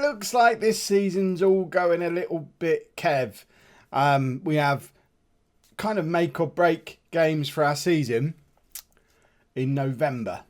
looks like this season's all going a little bit Kev. We have kind of make or break games for our season in November.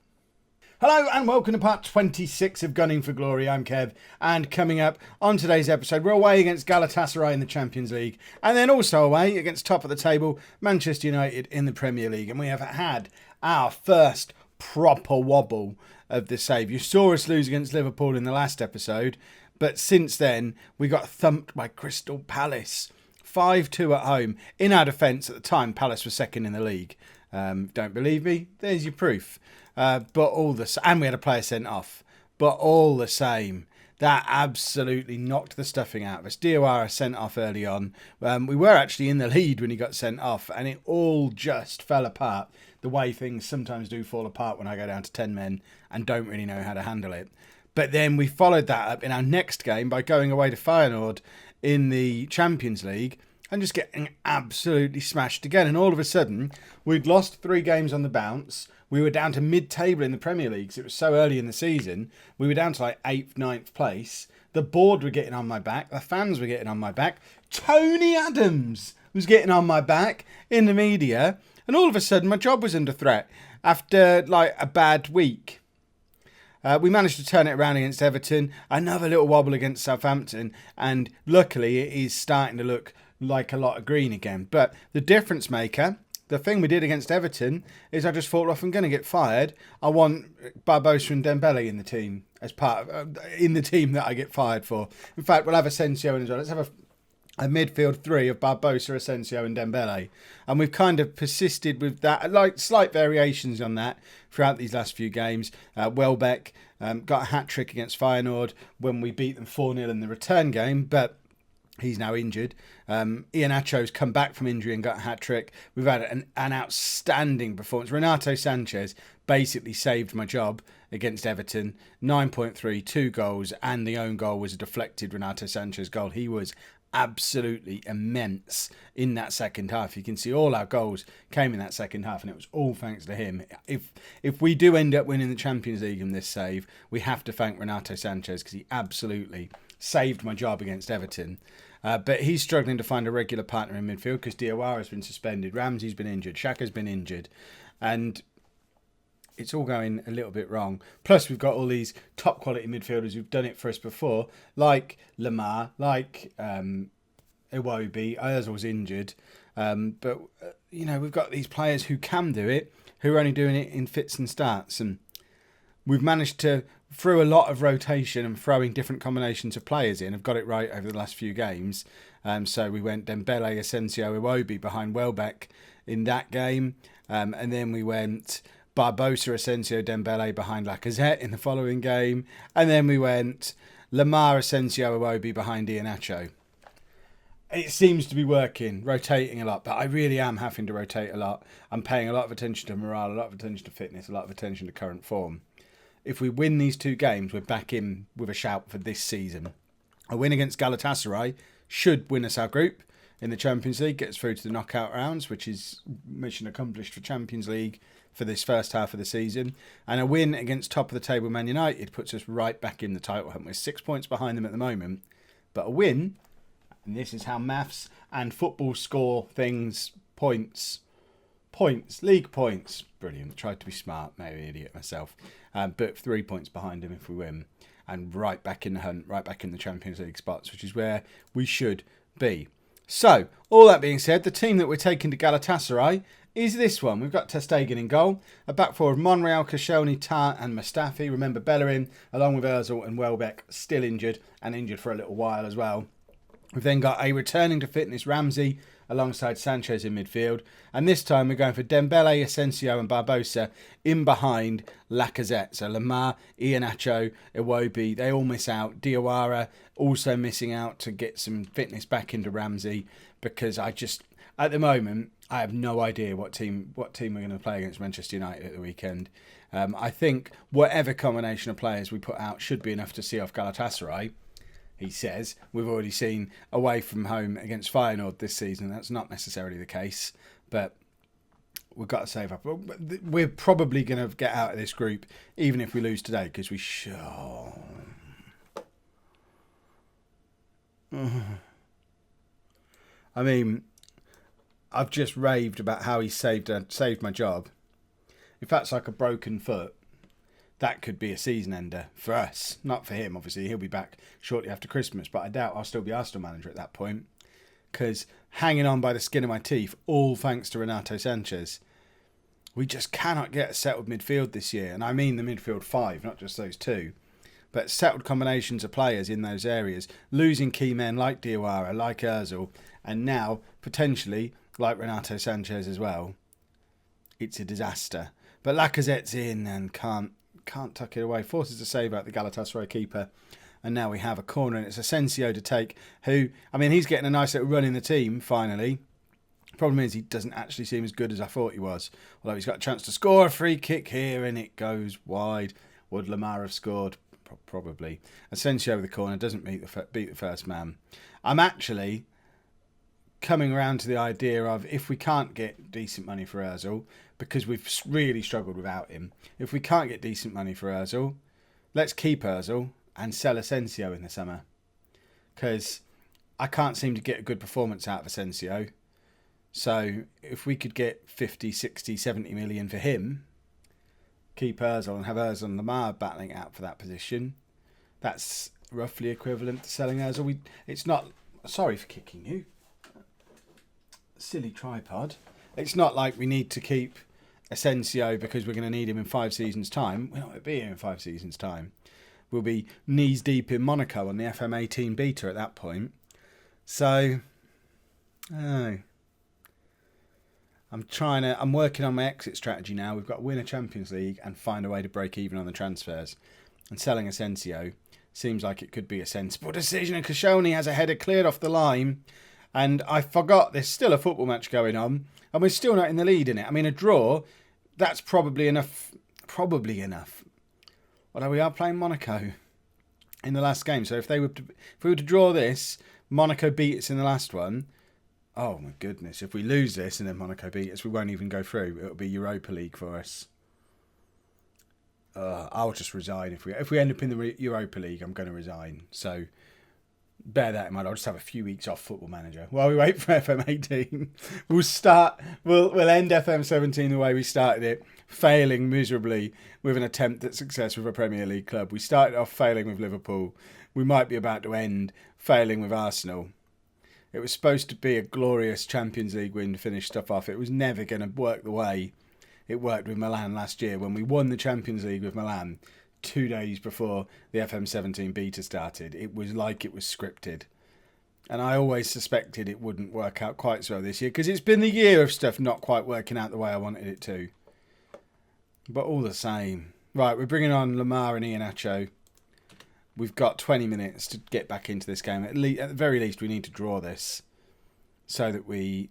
Hello and welcome to part 26 of Gunning for Glory. I'm Kev, and coming up on today's episode, we're away against Galatasary in the Champions League, and then also away against top of the table Manchester United in the Premier League. And we have had our first proper wobble of the save. You saw us lose against Liverpool in the last episode, but since then we got thumped by Crystal Palace 5-2 at home. In our defence at the time, Palace was second in the league. Don't believe me? There's your proof. And we had a player sent off. But all the same, that absolutely knocked the stuffing out of us. Diawara sent off early on. We were actually in the lead when he got sent off, and it all just fell apart. The way things sometimes do fall apart when I go down to 10 men and don't really know how to handle it. But then we followed that up in our next game by going away to Feyenoord in the Champions League and just getting absolutely smashed again. And all of a sudden, we'd lost 3 games on the bounce. We were down to mid-table in the Premier League, because it was so early in the season. We were down to like 8th, 9th place. The board were getting on my back. The fans were getting on my back. Tony Adams was getting on my back in the media. And all of a sudden, my job was under threat after like a bad week. We managed to turn it around against Everton. Another little wobble against Southampton. And luckily, it is starting to look like a lot of green again. But the difference maker, the thing we did against Everton, is I just thought, if I'm going to get fired, I want Barbosa and Dembele in the team as part of in the team that I get fired for. In fact, we'll have Asensio in as well. Let's have a midfield 3 of Barbosa, Asensio and Dembele. And we've kind of persisted with that, like slight variations on that throughout these last few games. Welbeck got a hat-trick against Feyenoord when we beat them 4-0 in the return game, but he's now injured. Iheanacho's come back from injury and got a hat-trick. We've had an outstanding performance. Renato Sanchez basically saved my job against Everton. 9.3, 2 goals, and the own goal was a deflected Renato Sanchez goal. He was absolutely immense in that second half. You can see all our goals came in that second half, and it was all thanks to him. If we do end up winning the Champions League in this save, we have to thank Renato Sanchez, because he absolutely saved my job against Everton. But he's struggling to find a regular partner in midfield because Diawara's been suspended, Ramsey's been injured, Xhaka's been injured, and it's all going a little bit wrong. Plus, we've got all these top quality midfielders who've done it for us before, like Lamar, like Iwobi. Ozil's injured, but we've got these players who can do it, who are only doing it in fits and starts, and we've managed to, through a lot of rotation and throwing different combinations of players in, have got it right over the last few games. So we went Dembele, Asensio, Iwobi behind Welbeck in that game. And then we went Barbosa, Asensio, Dembele behind Lacazette in the following game. And then we went Lamar, Asensio, Iwobi behind Iheanacho. It seems to be working, rotating a lot, but I really am having to rotate a lot. I'm paying a lot of attention to morale, a lot of attention to fitness, a lot of attention to current form. If we win these 2 games, we're back in with a shout for this season. A win against Galatasaray should win us our group in the Champions League, get us through to the knockout rounds, which is mission accomplished for Champions League for this first half of the season. And a win against top of the table Man United puts us right back in the title hunt. We're 6 points behind them at the moment. But a win, and this is how maths and football score things, points, league points. Brilliant. Tried to be smart, maybe an idiot myself. But 3 points behind him if we win. And right back in the hunt, right back in the Champions League spots, which is where we should be. So, all that being said, the team that we're taking to Galatasaray is this one. We've got ter Stegen in goal. A back four of Monreal, Koscielny, Tah and Mustafi. Remember Bellerin, along with Ozil and Welbeck, still injured, and injured for a little while as well. We've then got a returning to fitness Ramsey alongside Sanchez in midfield. And this time we're going for Dembele, Asensio and Barbosa in behind Lacazette. So Lamar, Iheanacho, Iwobi, they all miss out. Diawara also missing out to get some fitness back into Ramsey, because at the moment, I have no idea what team we're going to play against Manchester United at the weekend. I think whatever combination of players we put out should be enough to see off Galatasaray. He says. We've already seen away from home against Feyenoord this season. That's not necessarily the case, but we've got to save up. We're probably going to get out of this group, even if we lose today, because we should. I mean, I've just raved about how he saved my job. If that's like a broken foot, that could be a season ender for us. Not for him, obviously. He'll be back shortly after Christmas, but I doubt I'll still be Arsenal manager at that point. Because hanging on by the skin of my teeth, all thanks to Renato Sanchez, we just cannot get a settled midfield this year. And I mean the midfield five, not just those two. But settled combinations of players in those areas. Losing key men like Diawara, like Ozil, and now, potentially, like Renato Sanchez as well. It's a disaster. But Lacazette's in and can't tuck it away. Forces a save out the Galatasary keeper. And now we have a corner, and it's Asensio to take, who, I mean, he's getting a nice little run in the team, finally. Problem is, he doesn't actually seem as good as I thought he was. Although he's got a chance to score a free kick here, and it goes wide. Would Lamar have scored? Probably. Asensio with the corner doesn't beat the first man. I'm actually coming around to the idea of, if we can't get decent money for Ozil, because we've really struggled without him, if we can't get decent money for Ozil, let's keep Ozil and sell Asensio in the summer. Because I can't seem to get a good performance out of Asensio. So if we could get 50, 60, 70 million for him, keep Ozil and have Ozil and Lamar battling out for that position, that's roughly equivalent to selling Ozil. It's not... Sorry for kicking you. Silly tripod. It's not like we need to keep Asensio because we're going to need him in 5 seasons' time. We're not going to be here in 5 seasons' time. We'll be knees deep in Monaco on the FM18 beta at that point. So, I'm working on my exit strategy now. We've got to win a Champions League and find a way to break even on the transfers. And selling Asensio seems like it could be a sensible decision. And Koscielny has a header cleared off the line. And I forgot there's still a football match going on. And we're still not in the lead in it. I mean, a draw, that's probably enough. Probably enough. Although we are playing Monaco in the last game. So if we were to draw this, Monaco beat us in the last one. Oh my goodness. If we lose this and then Monaco beat us, we won't even go through. It'll be Europa League for us. I'll just resign. If we end up in the Europa League, I'm going to resign. So bear that in mind. I'll just have a few weeks off Football Manager while we wait for FM18. We'll end FM17 the way we started it, failing miserably with an attempt at success with a Premier League club. We started off failing with Liverpool. We might be about to end failing with Arsenal. It was supposed to be a glorious Champions League win to finish stuff off. It was never going to work the way it worked with Milan last year when we won the Champions League with Milan 2 days before the FM17 beta started. It was like it was scripted. And I always suspected it wouldn't work out quite so this year because it's been the year of stuff not quite working out the way I wanted it to. But all the same. Right, we're bringing on Lamar and Iheanacho. We've got 20 minutes to get back into this game. At the very least, we need to draw this so that we...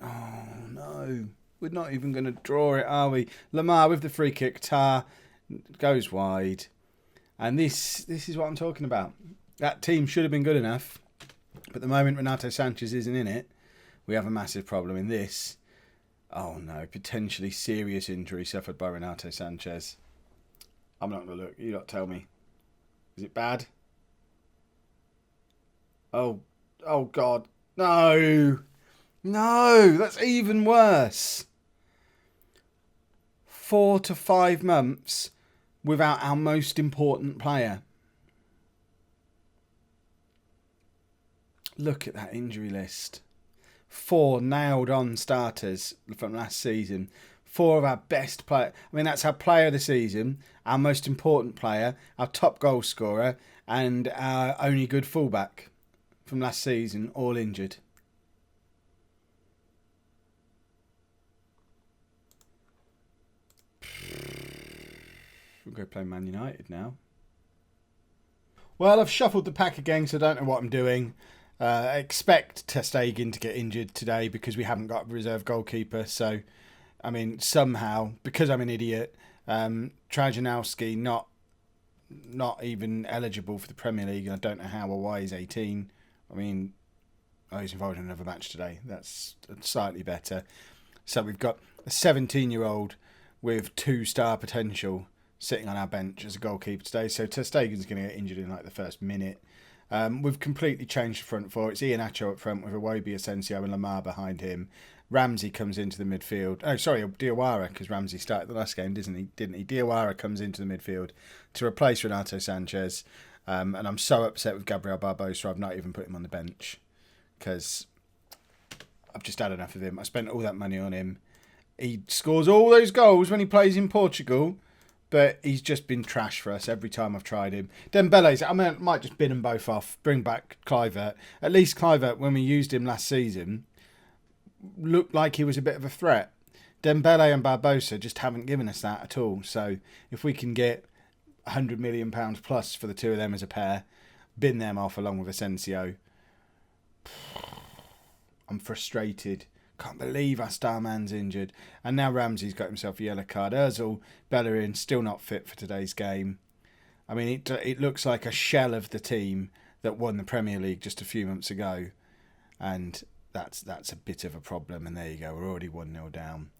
Oh, no. We're not even going to draw it, are we? Lamar with the free kick. Tar goes wide. And this is what I'm talking about. That team should have been good enough. But the moment Renato Sanchez isn't in it, we have a massive problem in this. Oh, no. Potentially serious injury suffered by Renato Sanchez. I'm not going to look. You lot tell me. Is it bad? Oh, God. No. No, that's even worse. 4 to 5 months without our most important player. Look at that injury list. 4 nailed-on starters from last season. 4 of our best players. I mean, that's our player of the season, our most important player, our top goal scorer, and our only good fullback from last season, all injured. We'll go play Man United now. Well, I've shuffled the pack again, so I don't know what I'm doing. Expect Ter Stegen to get injured today because we haven't got a reserve goalkeeper. So, I mean, somehow, because I'm an idiot, Trajanowski not even eligible for the Premier League. I don't know how or why he's 18. I mean, he's involved in another match today. That's slightly better. So we've got a 17-year-old with 2-star potential sitting on our bench as a goalkeeper today. So Ter Stegen's going to get injured in like the first minute. We've completely changed the front four. It's Iheanacho up front with Iwobi, Asensio and Lamar behind him. Ramsey comes into the midfield. Oh, sorry, Diawara, because Ramsey started the last game, didn't he? Diawara comes into the midfield to replace Renato Sanchez. And I'm so upset with Gabriel Barbosa, I've not even put him on the bench because I've just had enough of him. I spent all that money on him. He scores all those goals when he plays in Portugal, but he's just been trash for us every time I've tried him. Dembele's, I might just bin them both off, bring back Kluivert. At least Kluivert, when we used him last season, looked like he was a bit of a threat. Dembele and Barbosa just haven't given us that at all. So if we can get £100 million plus for the two of them as a pair, bin them off along with Asensio. I'm frustrated. Can't believe our star man's injured. And now Ramsey's got himself a yellow card. Ozil, Bellerin, still not fit for today's game. I mean, it looks like a shell of the team that won the Premier League just a few months ago. And that's a bit of a problem. And there you go, we're already 1-0 down.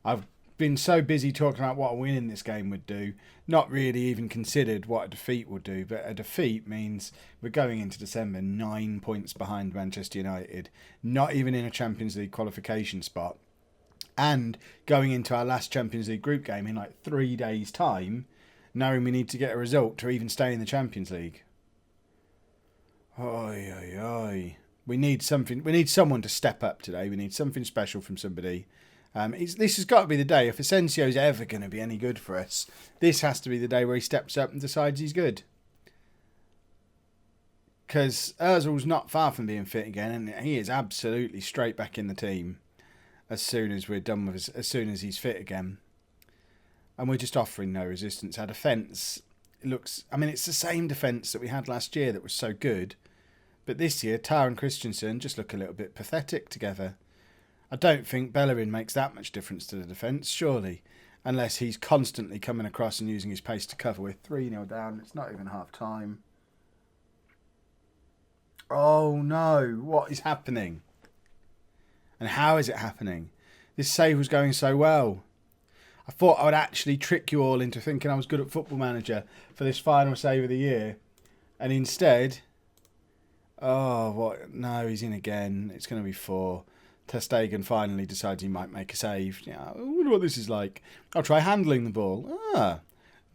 I've been so busy talking about what a win in this game would do, not really even considered what a defeat would do. But a defeat means we're going into December 9 points behind Manchester United, not even in a Champions League qualification spot, and going into our last Champions League group game in like 3 days' time, knowing we need to get a result to even stay in the Champions League. Oi, oi, oi. We need something. We need someone to step up today. We need something special from somebody. This has got to be the day. If Asensio's ever going to be any good for us, this has to be the day where he steps up and decides he's good. Because Ozil's not far from being fit again, and he is absolutely straight back in the team as soon as we're done with as soon as he's fit again. And we're just offering no resistance. Our defence looks... I mean, it's the same defence that we had last year that was so good. But this year, Tar and Christensen just look a little bit pathetic together. I don't think Bellerin makes that much difference to the defence, surely. Unless he's constantly coming across and using his pace to cover. We're 3-0 down. It's not even half time. Oh no, what is happening? And how is it happening? This save was going so well. I thought I would actually trick you all into thinking I was good at Football Manager for this final save of the year. And instead... Oh, what? No, he's in again. It's going to be 4. Ter Stegen finally decides he might make a save. Yeah, I wonder what this is like. I'll try handling the ball. The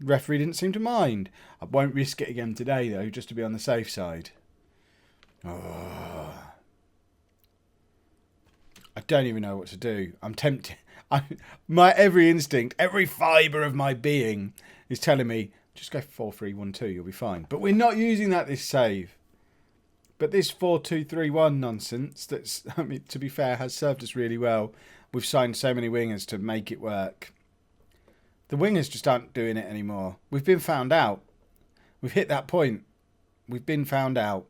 referee didn't seem to mind. I won't risk it again today, though, just to be on the safe side. Oh. I don't even know what to do. I'm tempted. My every instinct, every fibre of my being is telling me, just go 4-3-1-2, you'll be fine. But we're not using that this save. But this 4-2-3-1 nonsense, that's, I mean, to be fair, has served us really well. We've signed so many wingers to make it work. The wingers just aren't doing it anymore. We've been found out. We've hit that point. We've been found out.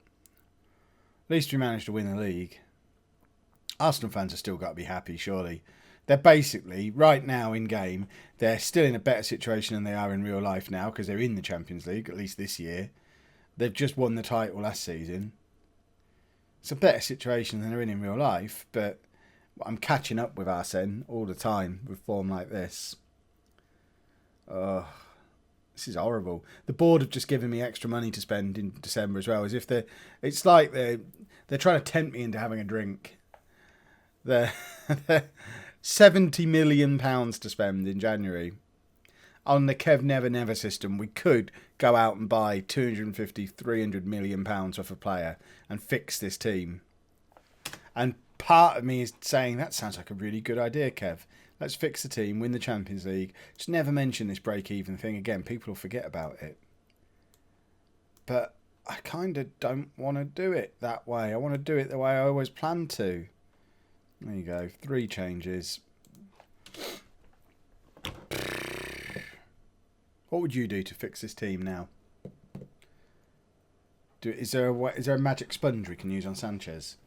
At least we managed to win the league. Arsenal fans have still got to be happy, surely. They're basically, right now in game, they're still in a better situation than they are in real life now because they're in the Champions League, at least this year. They've just won the title last season. It's a better situation than they're in real life, but I'm catching up with Arsene all the time with form like this. This is horrible. The board have just given me extra money to spend in December as well, as if it's like they're trying to tempt me into having a drink. They're £70 million to spend in January. On the Kev Never Never system, we could go out and buy £250, £300 million worth of player and fix this team. And part of me is saying, that sounds like a really good idea, Kev. Let's fix the team, win the Champions League. Just never mention this break-even thing again. People will forget about it. But I kind of don't want to do it that way. I want to do it the way I always planned to. There you go. 3 changes. What would you do to fix this team now? Is there a magic sponge we can use on Sanchez?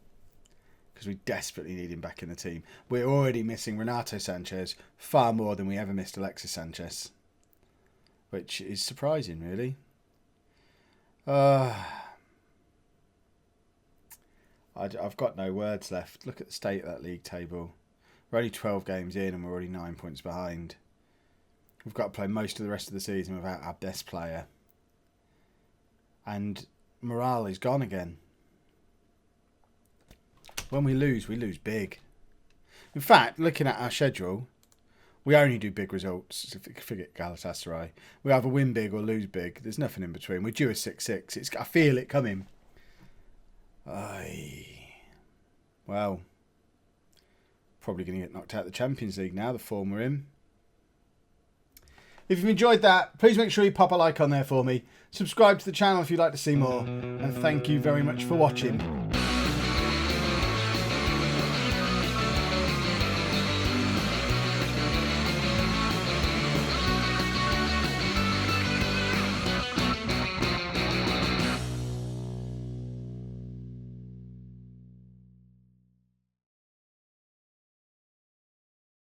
Because we desperately need him back in the team. We're already missing Renato Sanchez far more than we ever missed Alexis Sanchez. Which is surprising, really. I've got no words left. Look at the state of that league table. We're only 12 games in and we're already 9 points behind. We've got to play most of the rest of the season without our best player. And morale is gone again. When we lose big. In fact, looking at our schedule, we only do big results. Forget Galatasary. We either win big or lose big. There's nothing in between. We're due a 6-6. I feel it coming. Well, probably going to get knocked out of the Champions League now, the form we're in. If you've enjoyed that, please make sure you pop a like on there for me. Subscribe to the channel if you'd like to see more. And thank you very much for watching.